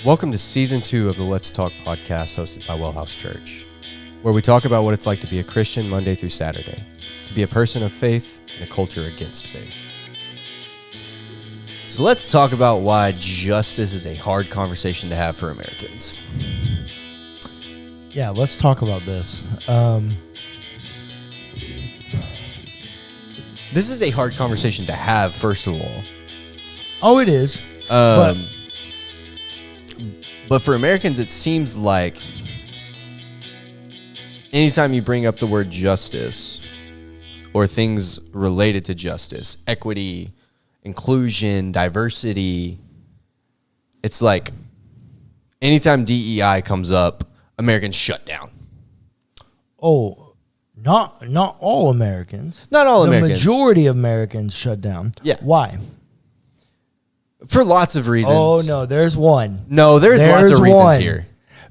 Welcome to Season 2 of the Let's Talk podcast hosted by WellHouse Church, where we talk about what it's like to be a Christian Monday through Saturday, to be a person of faith in a culture against faith. So let's talk about why justice is a hard conversation to have for Americans. Yeah, let's talk about this. This is a hard conversation to have, first of all. Oh, it is. But for Americans, it seems like anytime you bring up the word justice or things related to justice, equity, inclusion, diversity, it's like anytime DEI comes up, Americans shut down. Oh, not all Americans. Not all Americans. The majority of Americans shut down. Yeah. Why? For lots of reasons. Oh, no, there's one. No, there's lots of reasons one. here.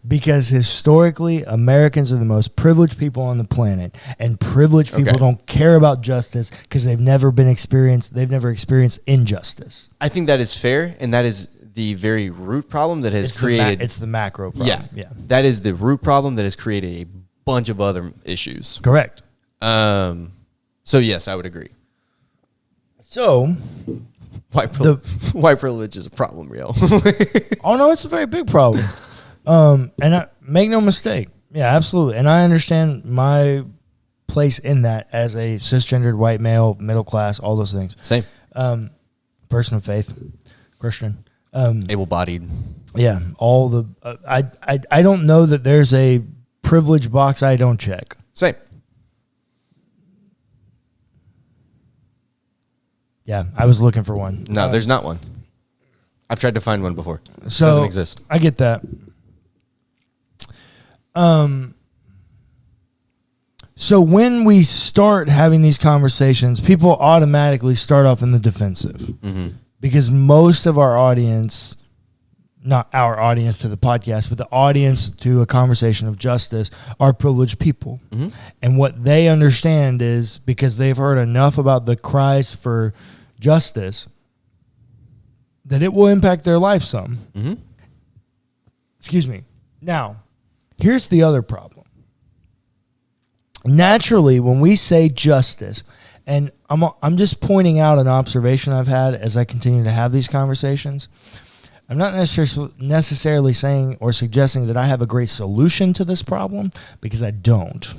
Because historically, Americans are the most privileged people on the planet, and privileged people don't care about justice because they've never experienced injustice. I think that is fair, and that is the very root problem that has created. It's the macro problem. Yeah, that is the root problem that has created a bunch of other issues. Correct. So yes, I would agree. So White privilege is a problem, real. Oh no, it's a very big problem. Make no mistake. Yeah, absolutely. And I understand my place in that as a cisgendered white male, middle class, all those things. Same. Person of faith, Christian, able-bodied. Yeah, all the. I don't know that there's a privilege box I don't check. Same. Yeah, I was looking for one. No, there's not one. I've tried to find one before. So it doesn't exist. I get that. So when we start having these conversations, people automatically start off in the defensive because most of our audience, not our audience to the podcast, but the audience to a conversation of justice are privileged people. And what they understand is because they've heard enough about the cries for justice that it will impact their life some. Excuse me. Now, here's the other problem. Naturally, when we say justice, and I'm just pointing out an observation I've had as I continue to have these conversations. I'm not necessarily saying or suggesting that I have a great solution to this problem because I don't.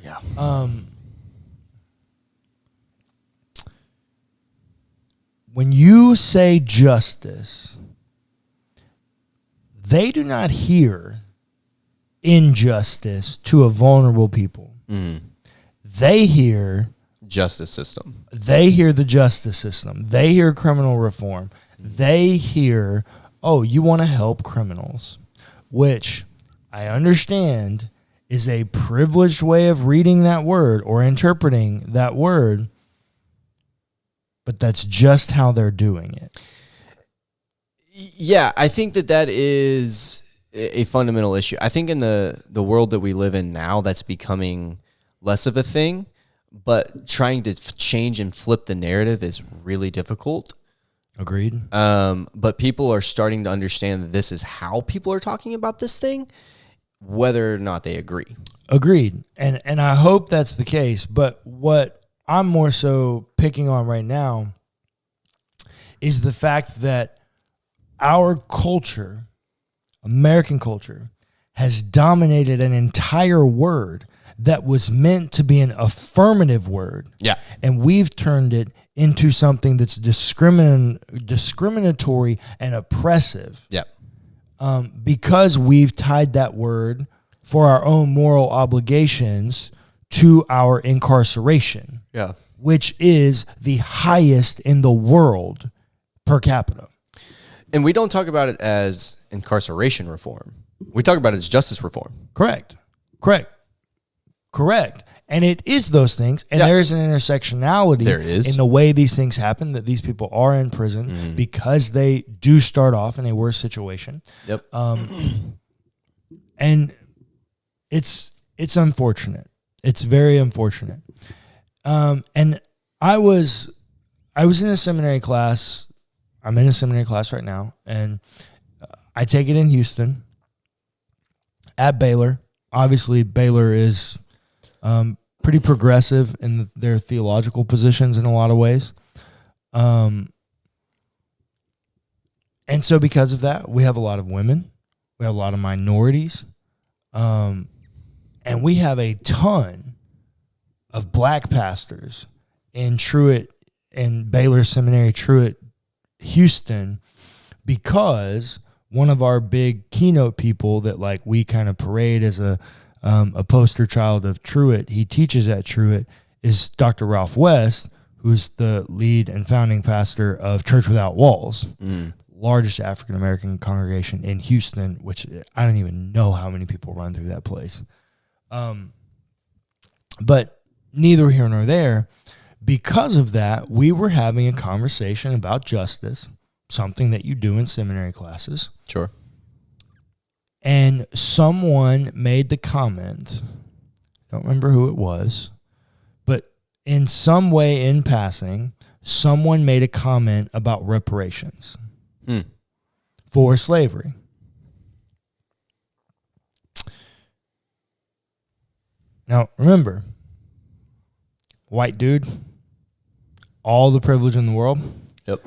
Yeah. When you say justice, they do not hear injustice to a vulnerable people. They hear justice system. They hear the justice system. They hear criminal reform. They hear, oh, you want to help criminals, which I understand is a privileged way of reading that word or interpreting that word. But that's just how they're doing it. Yeah, I think that is a fundamental issue. I think in the world that we live in now, that's becoming less of a thing, but trying to change and flip the narrative is really difficult. Agreed. But people are starting to understand that this is how people are talking about this thing, whether or not they agree. Agreed. And I hope that's the case. But what I'm more so picking on right now is the fact that our culture, American culture, has dominated an entire word that was meant to be an affirmative word. Yeah. And we've turned it into something that's discriminatory and oppressive. Yeah. Because we've tied that word for our own moral obligations to our incarceration. Yeah. Which is the highest in the world per capita. And we don't talk about it as incarceration reform. We talk about it as justice reform. Correct. And it is those things. And there is an intersectionality in the way these things happen, that these people are in prison because they do start off in a worse situation. Yep. And it's unfortunate. It's very unfortunate. And I was in a seminary class. I'm in a seminary class right now, and I take it in Houston at Baylor. Obviously, Baylor is pretty progressive in their theological positions in a lot of ways. And so because of that, we have a lot of women. We have a lot of minorities. And we have a ton of black pastors in Truett and Baylor Seminary, Truett, Houston, because one of our big keynote people that like we kind of parade as a poster child of Truett, he teaches at Truett, is Dr. Ralph West, who's the lead and founding pastor of Church Without Walls, largest African-American congregation in Houston, which I don't even know how many people run through that place. But neither here nor there. Because of that, we were having a conversation about justice, something that you do in seminary classes. Sure. And someone made the comment, don't remember who it was, but in some way in passing, someone made a comment about reparations for slavery. Now, remember, white dude, all the privilege in the world. Yep.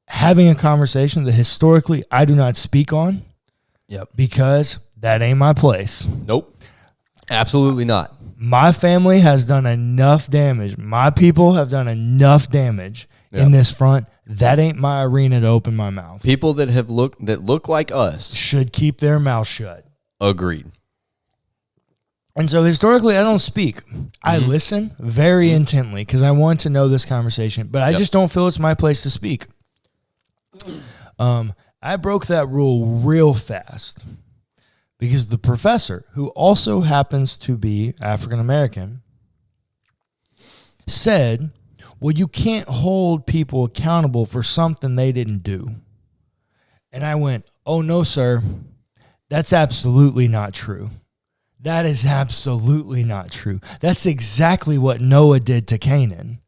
Having a conversation that historically I do not speak on. Yep. Because that ain't my place. Nope. Absolutely not. My family has done enough damage. My people have done enough damage in this front. That ain't my arena to open my mouth. People that look like us should keep their mouth shut. Agreed. And so historically, I don't speak. I listen very intently because I want to know this conversation, but I just don't feel it's my place to speak. I broke that rule real fast because the professor, who also happens to be African American, said, well, you can't hold people accountable for something they didn't do. And I went, oh, no, sir, that's absolutely not true. That is absolutely not true. That's exactly what Noah did to Canaan.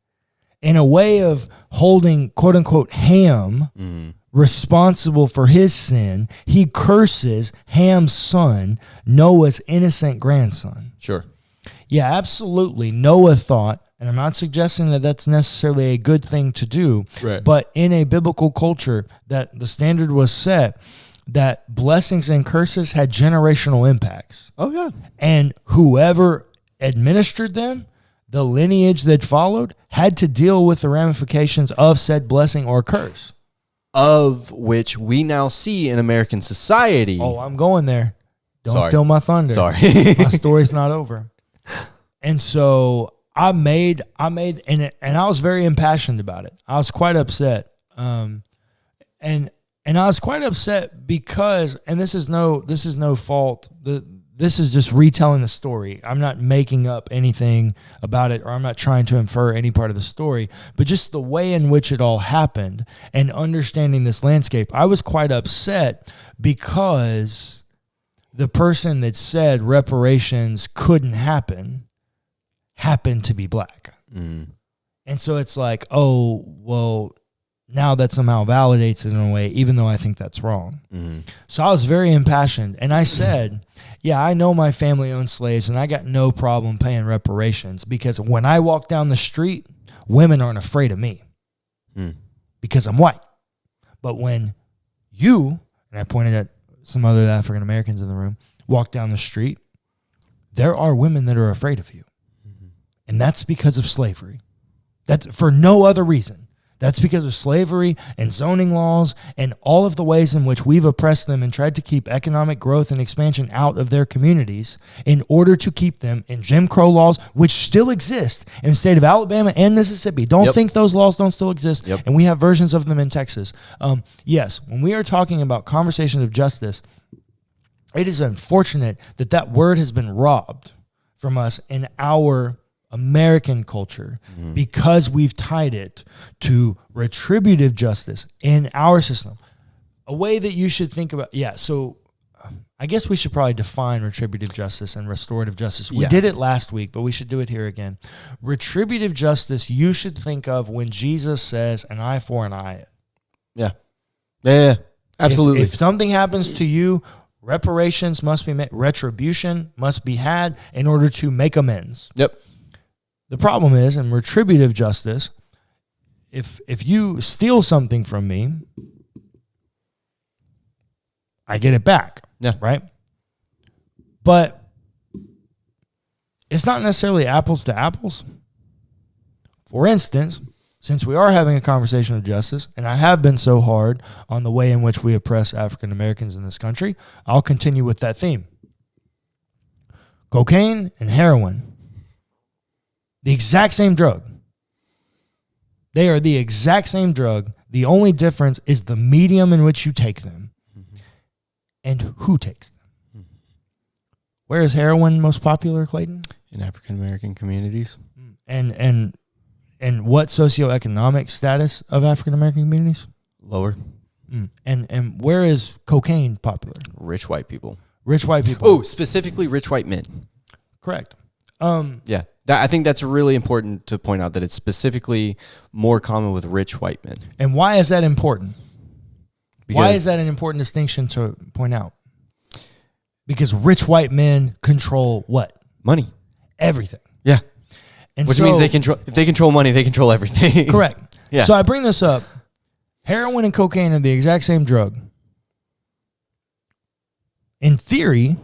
In a way of holding, quote unquote, Ham responsible for his sin, he curses Ham's son, Noah's innocent grandson. Sure. Yeah, absolutely. Noah thought, and I'm not suggesting that that's necessarily a good thing to do, but in a biblical culture that the standard was set, that blessings and curses had generational impacts. Oh, yeah. And whoever administered them, the lineage that followed, had to deal with the ramifications of said blessing or curse. Of which we now see in American society. Oh, I'm going there. Don't Sorry. steal my thunder. Sorry. My story's not over. And so I made, and I was very impassioned about it. I was quite upset. And I was quite upset because, and this is no fault. This is just retelling the story. I'm not making up anything about it, or I'm not trying to infer any part of the story, but just the way in which it all happened and understanding this landscape. I was quite upset because the person that said reparations couldn't happen happened to be black. And so it's like, oh, well, now that somehow validates it in a way, even though I think that's wrong. So I was very impassioned. And I said, yeah, I know my family owned slaves, and I got no problem paying reparations because when I walk down the street, women aren't afraid of me because I'm white. But when you, and I pointed at some other African Americans in the room, walk down the street, there are women that are afraid of you. And that's because of slavery. That's for no other reason. That's because of slavery and zoning laws and all of the ways in which we've oppressed them and tried to keep economic growth and expansion out of their communities in order to keep them in Jim Crow laws, which still exist in the state of Alabama and Mississippi. Don't think those laws don't still exist. And we have versions of them in Texas. Yes, when we are talking about conversations of justice, it is unfortunate that that word has been robbed from us in our American culture because we've tied it to retributive justice in our system. A way that you should think about, so I guess we should probably define retributive justice and restorative justice. We did it last week, but we should do it here again. Retributive justice, you should think of when Jesus says an eye for an eye. Yeah. Yeah, absolutely. If something happens to you, reparations must be made. Retribution must be had in order to make amends. Yep. The problem is, in retributive justice, if you steal something from me, I get it back. Yeah. Right? But it's not necessarily apples to apples. For instance, since we are having a conversation of justice, and I have been so hard on the way in which we oppress African Americans in this country, I'll continue with that theme. Cocaine and heroin, the exact same drug. They are the exact same drug. The only difference is the medium in which you take them and who takes them. Where is heroin most popular, Clayton? In African American communities. And what socioeconomic status of African American communities? Lower. And where is cocaine popular? Rich white people. Rich white people. Oh, specifically rich white men. Correct. Yeah. I think that's really important to point out that it's specifically more common with rich white men. And why is that important? Because Why is that an important distinction to point out? Because rich white men control what? money. Everything. Yeah. And Which so, means if they control money, they control everything. correct. Yeah. So I bring this up. Heroin and cocaine are the exact same drug. In theory,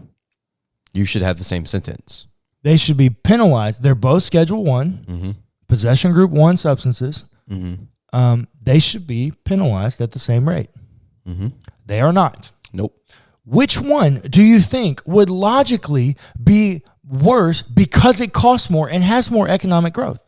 You should have the same sentence. they should be penalized. They're both Schedule 1, possession group 1 substances. They should be penalized at the same rate. They are not. Nope. Which one do you think would logically be worse because it costs more and has more economic growth?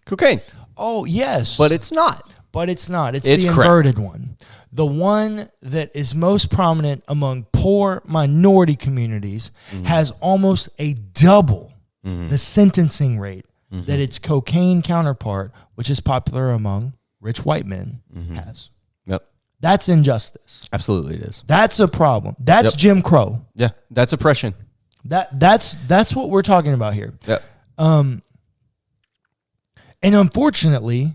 Cocaine. Oh, yes. But it's not. But it's not. It's It's the correct. inverted one. The one that is most prominent among poor minority communities has almost a double the sentencing rate that its cocaine counterpart, which is popular among rich white men, has. Yep. That's injustice. Absolutely it is. That's a problem. That's Yep. Jim Crow. Yeah. That's oppression. That's what we're talking about here. Yep. And unfortunately,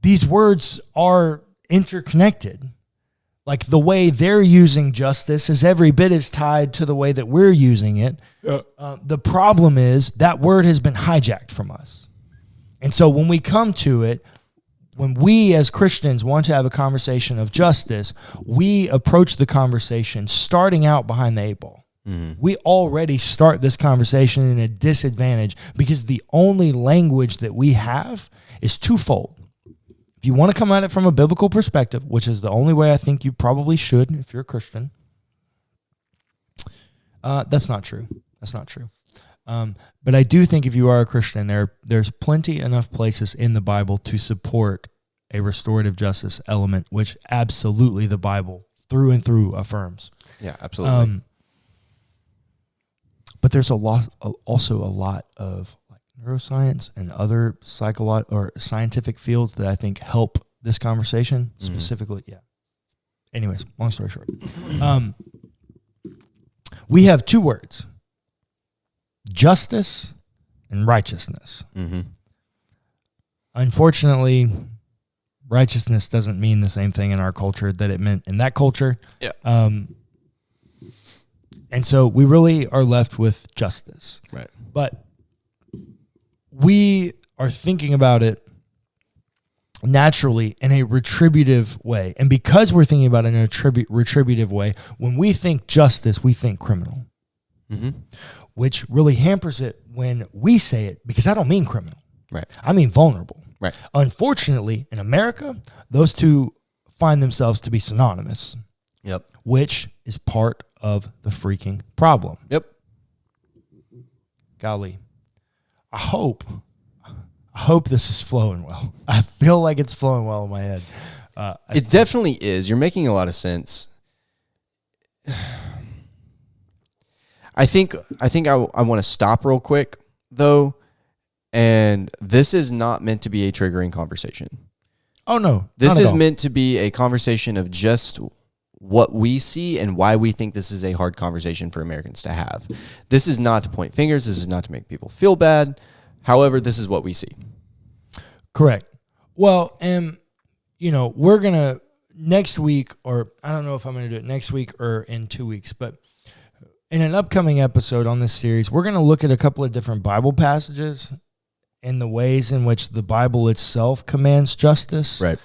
these words are interconnected. Like the way they're using justice is every bit as tied to the way that we're using it. The problem is that word has been hijacked from us. And so when we come to it, when we as Christians want to have a conversation of justice, we approach the conversation starting out behind the eight ball. We already start this conversation in a disadvantage because the only language that we have is twofold. If you want to come at it from a biblical perspective, which is the only way I think you probably should if you're a Christian, that's not true. That's not true. But I do think if you are a Christian, there's plenty enough places in the Bible to support a restorative justice element, which absolutely the Bible through and through affirms. Yeah, absolutely. But there's also a lot of like neuroscience and other scientific fields that I think help this conversation specifically. Yeah. Anyways, long story short, we have two words: justice and righteousness. Unfortunately, righteousness doesn't mean the same thing in our culture that it meant in that culture. Yeah. And so we really are left with justice. Right. But we are thinking about it naturally in a retributive way. And because we're thinking about it in a retributive way, when we think justice, we think criminal. Which really hampers it when we say it, because I don't mean criminal. Right. I mean vulnerable. Right. Unfortunately, in America, those two find themselves to be synonymous. Yep. Which is part of the freaking problem. Yep. Golly. I hope this is flowing well. I feel like it's flowing well in my head. It definitely is. You're making a lot of sense. I think I want to stop real quick, though, and this is not meant to be a triggering conversation. Oh, no. This is meant to be a conversation of just what we see and why we think this is a hard conversation for Americans to have. This is not to point fingers. This is not to make people feel bad. However, this is what we see. Correct. Well, and we're going to next week, or I don't know if I'm going to do it next week or in 2 weeks, but in an upcoming episode on this series, we're going to look at a couple of different Bible passages and the ways in which the Bible itself commands justice. Right.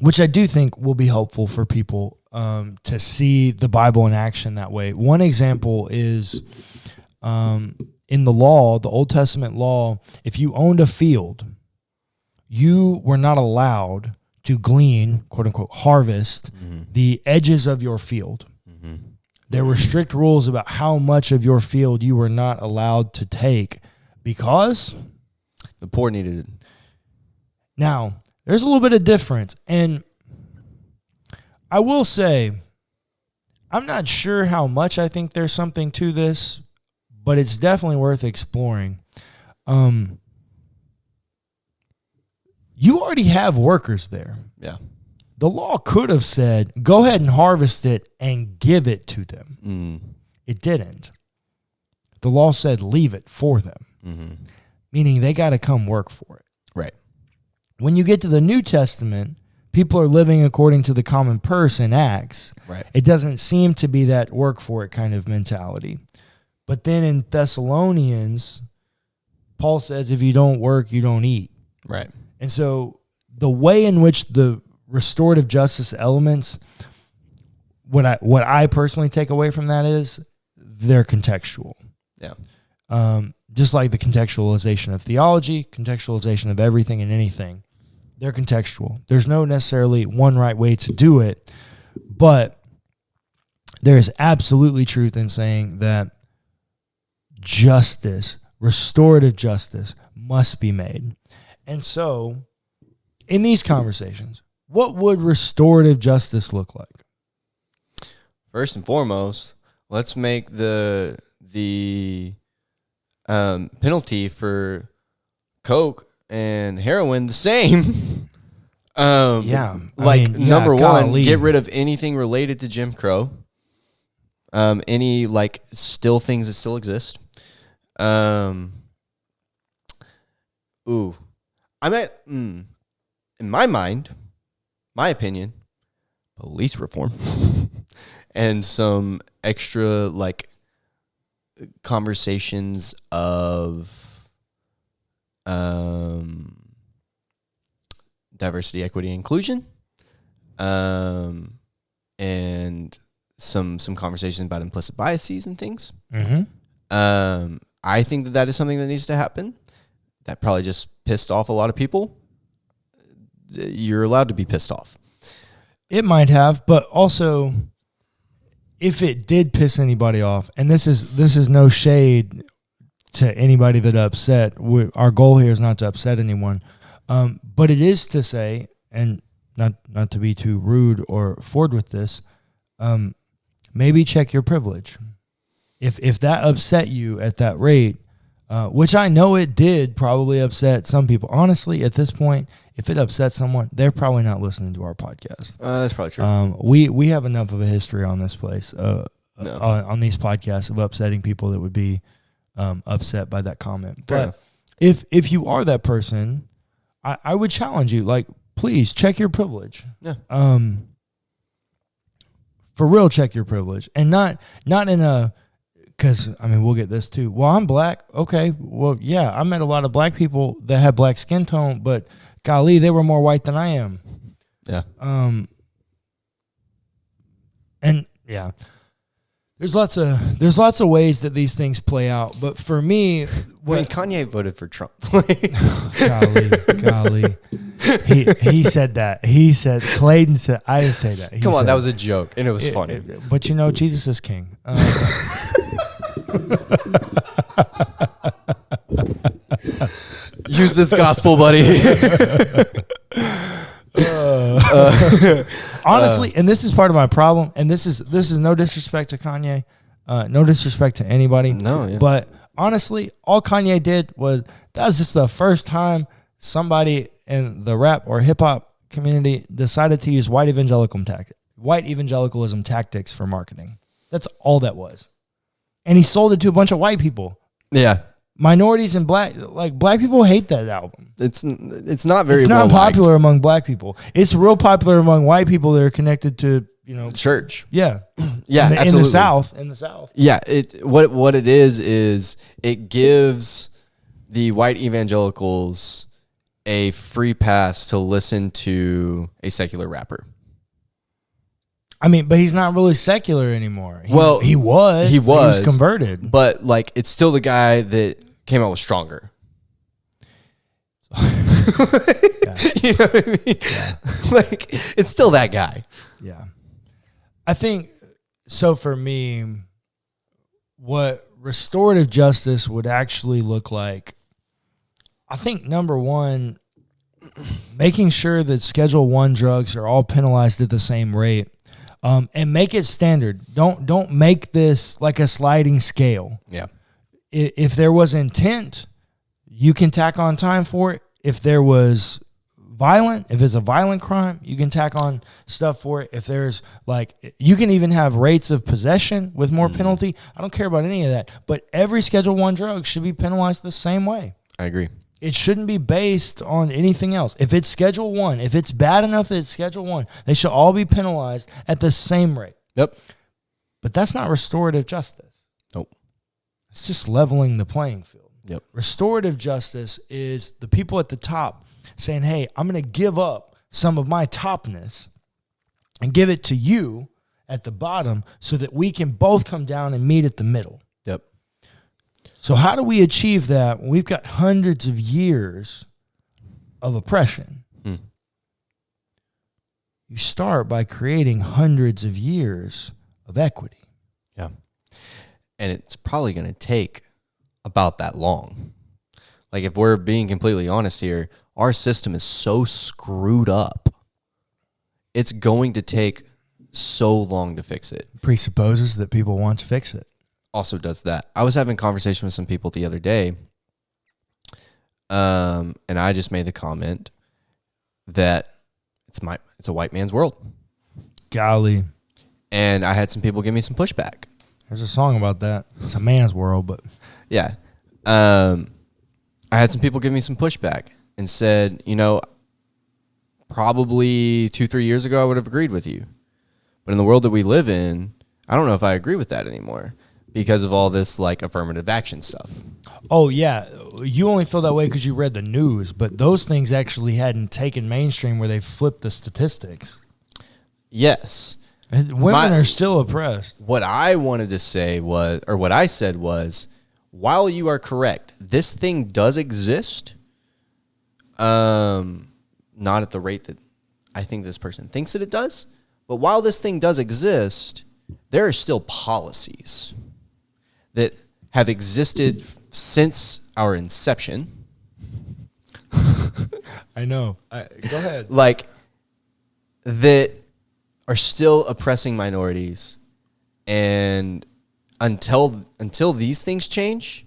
Which I do think will be helpful for people to see the Bible in action that way. One example is in the law, the Old Testament law, if you owned a field, you were not allowed to glean, quote unquote, harvest the edges of your field. There were strict rules about how much of your field you were not allowed to take because the poor needed it. Now, there's a little bit of difference. And I will say, I'm not sure how much I think there's something to this, but it's definitely worth exploring. You already have workers there. Yeah. The law could have said, go ahead and harvest it and give it to them. It didn't. The law said, leave it for them, meaning they got to come work for it. Right. When you get to the New Testament, people are living according to the common purse in Acts. Right. It doesn't seem to be that work for it kind of mentality. But then in Thessalonians, Paul says, if you don't work, you don't eat. Right. And so the way in which the restorative justice elements, what I personally take away from that is they're contextual. Yeah. Just like the contextualization of theology, contextualization of everything and anything. They're contextual. There's no necessarily one right way to do it, but there is absolutely truth in saying that justice, restorative justice, must be made. And so, in these conversations, what would restorative justice look like? First and foremost, let's make the penalty for coke and heroin the same. Number one, get rid of anything related to Jim Crow. Any still things that still exist. In my mind, my opinion, police reform and some extra conversations of diversity, equity, inclusion, and some conversations about implicit biases and things. I think that is something that needs to happen. That probably just pissed off a lot of people. You're allowed to be pissed off. It might have, but also, if it did piss anybody off, and this is no shade to anybody that upset. Our goal here is not to upset anyone, but it is to say, and not to be too rude or forward with this, maybe check your privilege. If that upset you at that rate, which I know it did probably upset some people. Honestly, at this point, if it upsets someone, they're probably not listening to our podcast. That's probably true. We have enough of a history on this place, on these podcasts of upsetting people that would be upset by that comment. But if you are that person, I would challenge you, please check your privilege. Yeah. For real, check your privilege, and not in a. Because, we'll get this too. Well, I'm black. Okay. Well, yeah, I met a lot of black people that had black skin tone, but golly, they were more white than I am. Yeah. And yeah, there's lots of ways that these things play out. But for me, Kanye voted for Trump. golly. He said that. Clayton said, I didn't say that. Come on, that was a joke, and it was funny. But Jesus is king. Use this gospel, buddy. Honestly, and this is part of my problem, and this is no disrespect to Kanye, no disrespect to anybody. No, yeah. But honestly, all Kanye did was just the first time somebody in the rap or hip hop community decided to use white evangelicalism tactics for marketing. That's all that was. And he sold it to a bunch of white people. Yeah. minorities and black people hate that album. It's not very. It's not well-liked. popular among black people. It's real popular among white people that are connected to church. Yeah, Yeah, in absolutely. the South. Yeah, what it is it gives the white evangelicals a free pass to listen to a secular rapper. I mean, but he's not really secular anymore. He was. He was converted. But like, it's still the guy that came out with Stronger. You know what I mean? Yeah. Like, it's still that guy. Yeah. I think, so for me, what restorative justice would actually look like, I think, number one, making sure that Schedule I drugs are all penalized at the same rate. And make it standard. Don't make this like a sliding scale. Yeah. If there was intent, you can tack on time for it. If there was if it's a violent crime, you can tack on stuff for it. If there's you can even have rates of possession with more penalty. I don't care about any of that. But every Schedule I drug should be penalized the same way. I agree. It shouldn't be based on anything else. If it's Schedule I, if it's bad enough that it's Schedule I, they should all be penalized at the same rate. Yep. But that's not restorative justice. Nope. It's just leveling the playing field. Yep. Restorative justice is the people at the top saying, hey, I'm going to give up some of my topness and give it to you at the bottom so that we can both come down and meet at the middle. Yep. So how do we achieve that when we've got hundreds of years of oppression? You start by creating hundreds of years of equity. Yeah. And it's probably going to take about that long. Like, if we're being completely honest here, our system is so screwed up. It's going to take so long to fix it. Presupposes that people want to fix it. Also does that. I was having a conversation with some people the other day, and I just made the comment that it's a white man's world. Golly. And I had some people give me some pushback. There's a song about that. It's a man's world, but... Yeah. I had some people give me some pushback and said, probably 2-3 years ago I would have agreed with you. But in the world that we live in, I don't know if I agree with that anymore because of all this affirmative action stuff. Oh, yeah. You only feel that way because you read the news, but those things actually hadn't taken mainstream where they flipped the statistics. Yes. Women are still oppressed. What I wanted to say was, or what I said was, while you are correct, this thing does exist. Not at the rate that I think this person thinks that it does. But while this thing does exist, there are still policies that have existed since our inception. I know. Go ahead. That are still oppressing minorities. And until these things change,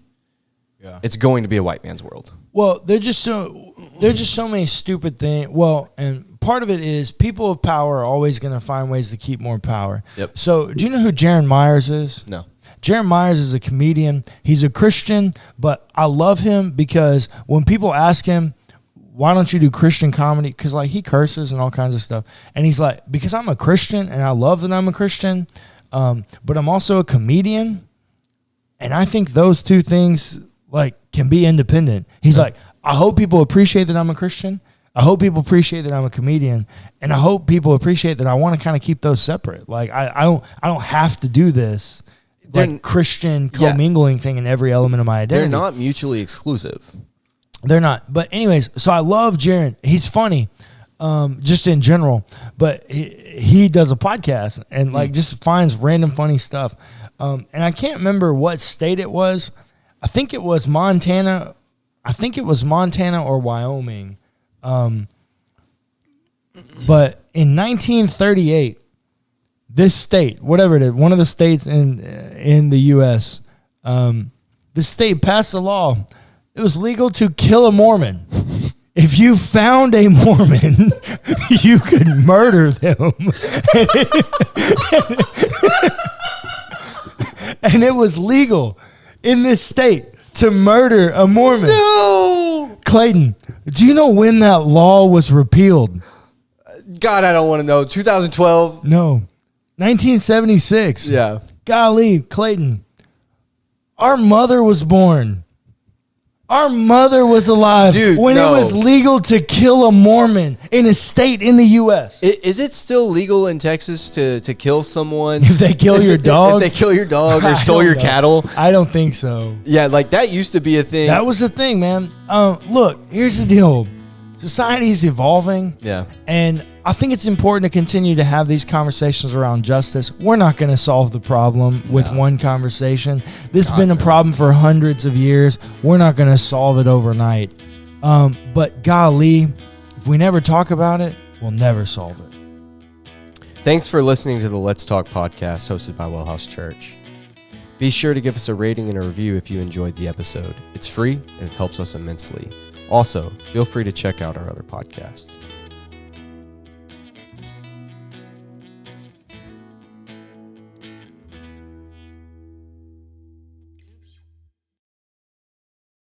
it's going to be a white man's world. Well, there's just so many stupid things. Well, and part of it is people of power are always going to find ways to keep more power. Yep. So, do you know who Jaron Myers is? No. Jaron Myers is a comedian. He's a Christian, but I love him because when people ask him, why don't you do Christian comedy? Because he curses and all kinds of stuff. And he's like, because I'm a Christian and I love that I'm a Christian, but I'm also a comedian. And I think those two things can be independent. He's like, I hope people appreciate that I'm a Christian. I hope people appreciate that I'm a comedian. And I hope people appreciate that I want to kind of keep those separate. I don't have to do this Christian commingling thing in every element of my identity. They're not mutually exclusive. They're not. But anyways, so I love Jaron. He's funny, just in general. But he does a podcast and just finds random funny stuff. And I can't remember what state it was. I think it was Montana. Or Wyoming. But in 1938, this state, whatever it is, one of the states in the U.S., the state passed a law. It was legal to kill a Mormon. If you found a Mormon, you could murder them. And it was legal in this state. to murder a Mormon. No. Clayton, do you know when that law was repealed? God, I don't want to know. 2012. No. 1976. Yeah. Golly, Clayton. Our mother was born. Our mother was alive when it was legal to kill a Mormon in a state in the U.S. Is it still legal in Texas to kill someone? If they kill your dog? If they kill your dog or stole your cattle? I don't think so. Yeah, like that used to be a thing. That was a thing, man. Look, here's the deal. Society's evolving. Yeah. And I think it's important to continue to have these conversations around justice. We're not going to solve the problem with one conversation. This has been a problem for hundreds of years. We're not going to solve it overnight. But golly, if we never talk about it, we'll never solve it. Thanks for listening to the Let's Talk podcast hosted by WellHouse Church. Be sure to give us a rating and a review if you enjoyed the episode. It's free and it helps us immensely. Also, feel free to check out our other podcasts.